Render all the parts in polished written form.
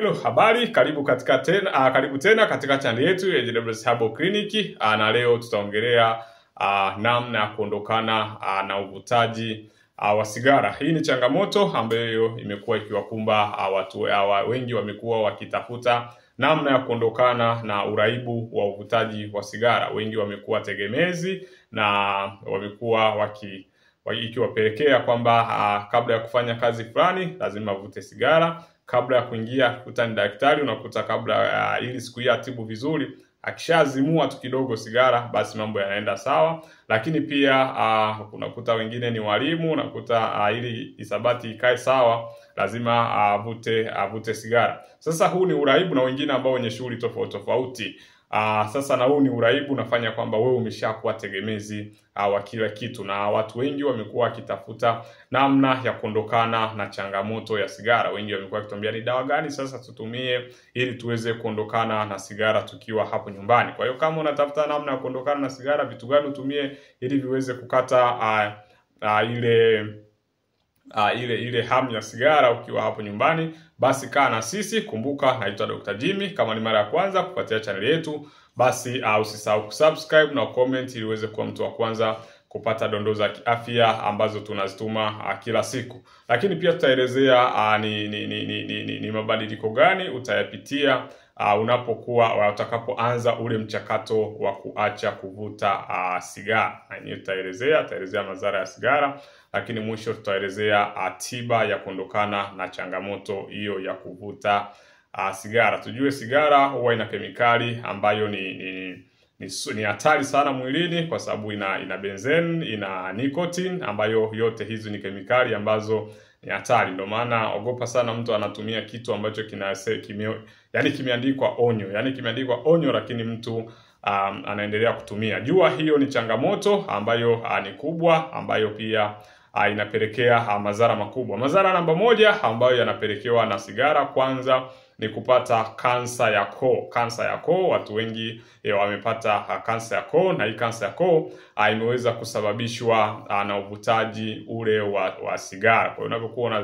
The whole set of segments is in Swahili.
Hello, habari, karibu tena katika channel yetu ya JWS Herbal Clinic. Na leo tutaongelea namna ya kuondokana na uvutaji wa sigara. Hii ni changamoto ambayo imekuwa ikiwakumba watu wengi. Wamekuwa wakitafuta namna ya kuondokana na uraibu wa uvutaji wa sigara. Wengi wamekuwa tegemezi na wamekuwa ikiwapelekea kwamba kabla ya kufanya kazi fulani lazima avute sigara. Kabla ya kuingia kukutana daktari, unakuta kabla ili siku hiyo atibu vizuri, akishazimua tu kidogo sigara, basi mambo yanaenda sawa. Lakini pia unakuta wengine ni walimu, unakuta ili isabati ikae sawa lazima avute sigara. Sasa huu ni uraibu, na wengine ambao wenye shughuli tofauti tofauti. Sasa na huu ni uraibu unafanya kwamba wewe umeshakuwa tegemezi wa kila kitu, na watu wengi wamekuwa wakitafuta namna ya kuondokana na changamoto ya sigara. Wengi wamekuwa wakituambia ni dawa gani sasa tutumie ili tuweze kuondokana na sigara tukiwa hapo nyumbani. Kwa hiyo kama unatafuta namna ya kuondokana na sigara, vitu gani utumie ili viweze kukata ile hamu ya sigara ukiwa hapo nyumbani, basi kaa na sisi. Kumbuka naitwa Dr. Jimmy. Kama ni mara ya kwanza kufuatia channel yetu, basi usisahau kusubscribe na comment ili uweze kuwa mtu wa kwanza kupata dondoo za kiafya ambazo tunazituma kila siku. Lakini pia tutaelezea ni mabadiliko gani utayapitia utakapoanza ule mchakato wa kuacha kuvuta sigara. Na yeye tutaelezea madhara ya sigara, lakini mwisho tutaelezea tiba ya kuondokana na changamoto hiyo ya kuvuta sigara. Tujue sigara huwa ina kemikali ambayo ni hatari sana mwilini, kwa sababu ina benzene, ina nicotine, ambayo yote hizo ni kemikali ambazo ni hatari. Ndio maana ogopa sana mtu anatumia kitu ambacho kimeandikwa onyo, lakini mtu anaendelea kutumia. Jua hiyo ni changamoto ambayo ni kubwa, ambayo pia inapelekea madhara makubwa. Madhara namba moja ambayo yanapelekewa na sigara, kwanza ni kupata kansa ya koo. Kansa ya koo, watu wengi wamepata kansa ya koo, na hii kansa ya koo imeweza kusababishwa na uvutaji ule wa sigara. Kwa hiyo unapokuwa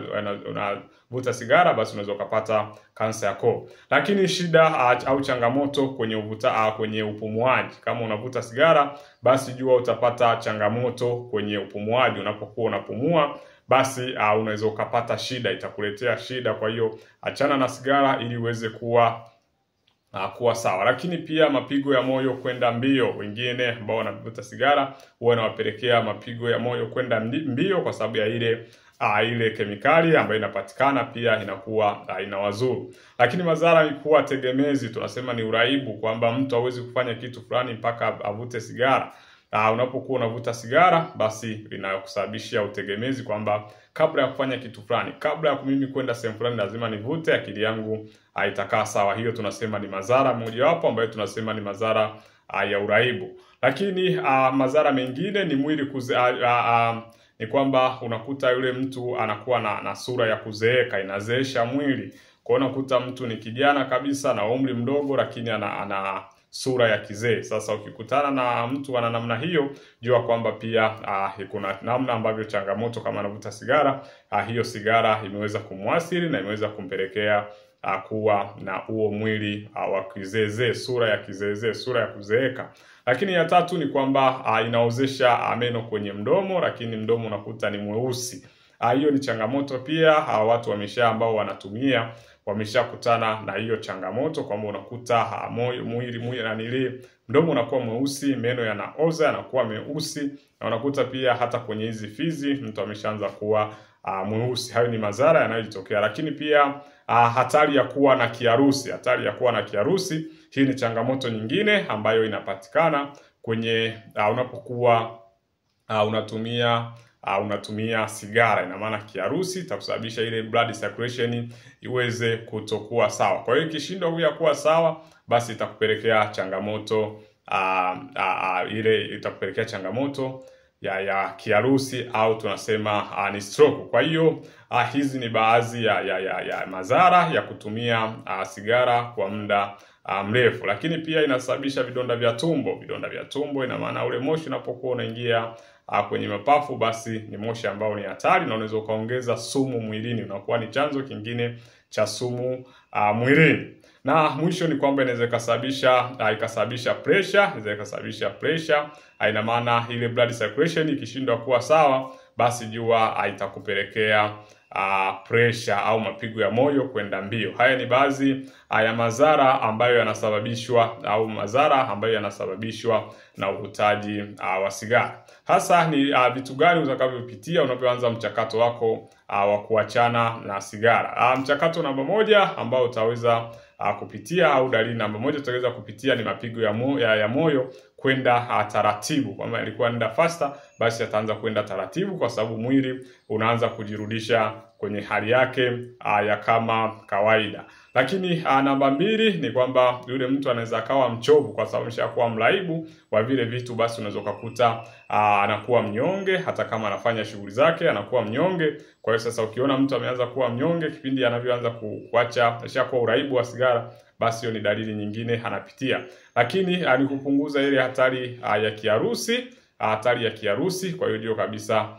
unavuta sigara, basi unaweza kupata kansa ya koo. Lakini shida au changamoto kwenye upumuaji. Kama unavuta sigara, basi jua utapata changamoto kwenye upumuaji. Unapokuwa unapumua, basi unaweza ukapata shida, itakuletea shida. Kwa hiyo achana na sigara ili uweze kuwa sawa. Lakini pia mapigo ya moyo kwenda mbio. Wengine ambao wanavuta sigara huwa inawapelekea mapigo ya moyo kwenda mbio kwa sababu ya ile kemikali ambayo inapatikana, pia inakuwa inawazuru. Lakini madhara ni kuwa tegemezi. Tunasema ni uraibu, kwamba mtu hawezi kufanya kitu fulani mpaka avute sigara. Unapokuwa unavuta sigara, basi linakusababishia utegemezi, kwamba kabla ya kufanya kitu fulani, kabla ya mimi kwenda sehemu fulani, lazima nivute, akili yangu itakaa sawa. Hiyo tunasema ni madhara mojawapo ambayo tunasema ni madhara ya uraibu. Lakini madhara mengine ni mwili ni kwamba unakuta yule mtu anakuwa na sura ya kuzeeka, inazeesha mwili. Kwa hiyo unakuta mtu ni kijana kabisa na umri mdogo, lakini ana sura ya kizee. Sasa ukikutana na mtu ana namna hiyo, jua kwamba pia kuna namna ambavyo changamoto, kama anavuta sigara, hiyo sigara imeweza kumwathiri na imeweza kumpelekea kuwa na huo mwili wa kizee, sura ya kizee, sura ya kuzeeka. Lakini ya tatu ni kwamba inaozesha meno kwenye mdomo, lakini mdomo unakuta ni mweusi. Hiyo ni changamoto pia. Watu ambao wanatumia wameshakutana na hiyo changamoto, kwamba unakuta mdomo unakuwa mweusi, meno yanaoza, yanakuwa meusi, na unakuta pia hata kwenye hizi fizi mtu ameshaanza kuwa mweusi. Hayo ni madhara yanayotokea. Lakini pia hatari ya kuwa na kiharusi. Hii ni changamoto nyingine ambayo inapatikana kwenye unapokuwa unatumia sigara. Ina maana kiharusi itakusababisha ile blood circulation iweze kutokuwa sawa. Kwa hiyo ikishindwa kuwa sawa, basi itakupelekea changamoto itakupelekea changamoto ya kiharusi, au tunasema ni stroke. Kwa hiyo hizi ni baadhi ya madhara ya kutumia sigara kwa muda mrefu. Lakini pia inasababisha vidonda vya tumbo. Ina maana ule moshi unapokuwa unaingia kwenye mapafu, basi ni moshi ambao ni hatari, na unaweza ukaongeza sumu mwilini. Unakuwa ni chanzo kingine cha sumu mwilini. Na mwisho ni kwamba inaweza ikasababisha pressure, ina maana ile blood circulation ikishindwa kuwa sawa, basi jua itakupelekea pressure au mapigo ya moyo kwenda mbio. Haya ni baadhi ya madhara ambayo yanasababishwa na uvutaji wa sigara. Hasa ni vitu gani utakavyopitia unapoanza mchakato wako wa kuachana na sigara. Mchakato namba moja ambao utaweza kupitia, au dalili namba moja utaweza kupitia, ni mapigo ya moyo kwenda taratibu. Kama ilikuwa nenda faster, basi ataanza kwenda taratibu, kwa sababu mwili unaanza kujirudisha kwenye hali yake ya kama kawaida. Lakini namba mbili ni kwamba yule mtu anaweza akawa mchovu, kwa sababu ameshakuwa mlaibu wa vile vitu, basi unaweza kukuta anakuwa mnyonge, hata kama anafanya shughuli zake anakuwa mnyonge. Kwa hiyo sasa ukiona mtu ameanza kuwa mnyonge kipindi anavyoanza kuacha, ashakuwa uraibu wa sigara, basi hiyo ni dalili nyingine anapitia. Lakini ni kupunguza ile hatari ya kiharusi, kwa hiyo ndio kabisa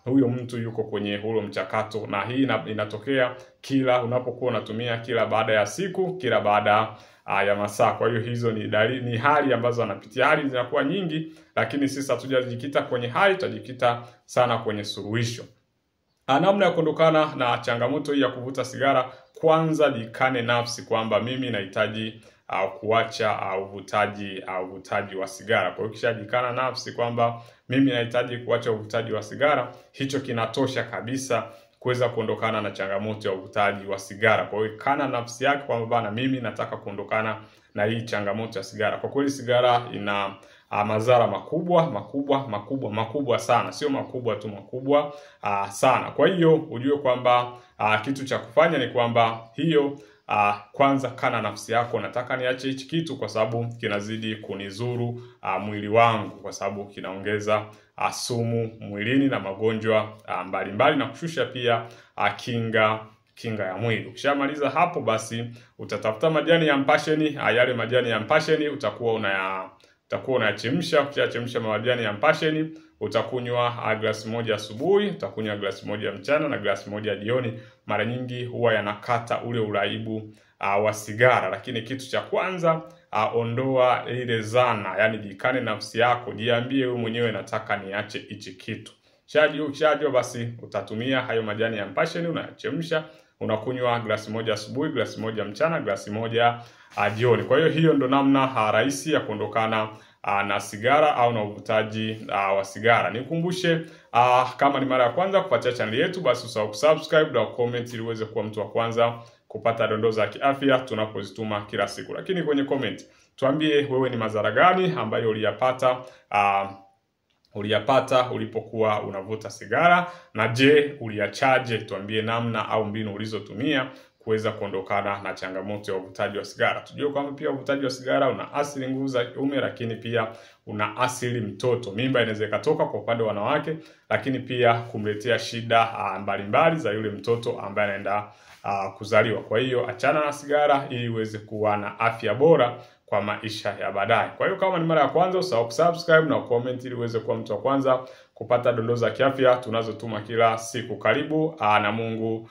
huyo mtu yuko kwenye huo mchakato, na hii inatokea kila unapokuwa unatumia, kila baada ya siku, kila baada ya masaa. Kwa hiyo hizo ni hali ambazo anapitia. Hali zinakuwa nyingi, lakini sisi hatujajikita kwenye hali, tutajikita sana kwenye suluhisho. Namna ya kuondokana na changamoto hii ya kuvuta sigara: kwanza jikane nafsi kwamba mimi nahitaji kuacha uvutaji wa sigara. Kwa hiyo ukishajikana nafsi kwamba mimi nahitaji kuacha uvutaji wa sigara, hicho kinatosha kabisa kuweza kuondokana na changamoto ya uvutaji wa sigara. Kwa hiyo kana nafsi yake kwamba bana, mimi nataka kuondokana na hii changamoto ya sigara. Kwa kweli sigara ina madhara makubwa sana, sio makubwa tu, makubwa sana. Kwa hiyo ujue kwamba kitu cha kufanya ni kwamba kwanza kana nafsi yako, nataka niache hichi kitu kwa sababu kinazidi kunizuru mwili wangu, kwa sababu kinaongeza sumu mwilini na magonjwa mbalimbali, na kushusha pia kinga ya mwili. Ukishamaliza hapo, basi utatafuta majani ya mpasheni. Yale majani ya mpasheni utakuwa unayachemsha. Ukishachemsha majani ya mpasheni, utakunywa glasi moja asubuhi, utakunywa glasi moja mchana na glasi moja jioni. Mara nyingi huwa yanakata ule uraibu wa sigara. Lakini kitu cha kwanza, ondoa ile zana, yani jikane nafsi yako, jiambie wewe mwenyewe, nataka niache hichi kitu. Ukishajua, basi utatumia hayo majani ya mpasheni, unachemsha, unakunywa glasi moja asubuhi, glasi moja mchana, glasi moja jioni. Kwa hiyo ndo namna rahisi ya kuondokana na sigara au na uvutaji wa sigara. Nikukumbushe, kama ni mara ya kwanza kufuatia channel yetu, basi usahau kusubscribe na comment ili uweze kuwa mtu wa kwanza kupata dondoo za kiafya tunapozituma kila siku. Lakini kwenye comment tuambie wewe ni madhara gani ambayo uliyapata ulipokuwa unavuta sigara, na je, uliachaje? Tuambie namna au mbinu ulizotumia kuweza kuondokana na changamoto ya uvutaji wa sigara. Tujue kwamba pia uvutaji wa sigara una asili nguvu za kiume, lakini pia una asili mtoto. Mimba inaweza ikatoka kwa upande wa wanawake, lakini pia kumletea shida mbalimbali za yule mtoto ambaye anaenda kuzaliwa. Kwa hiyo achana na sigara ili uweze kuwa na afya bora kwa maisha ya baadaye. Kwa hiyo kama ni mara ya kwanza, usahau kusubscribe na comment ili uweze kuwa mtu wa kwanza kupata dondoo za kiafya tunazotuma kila siku. Karibu na Mungu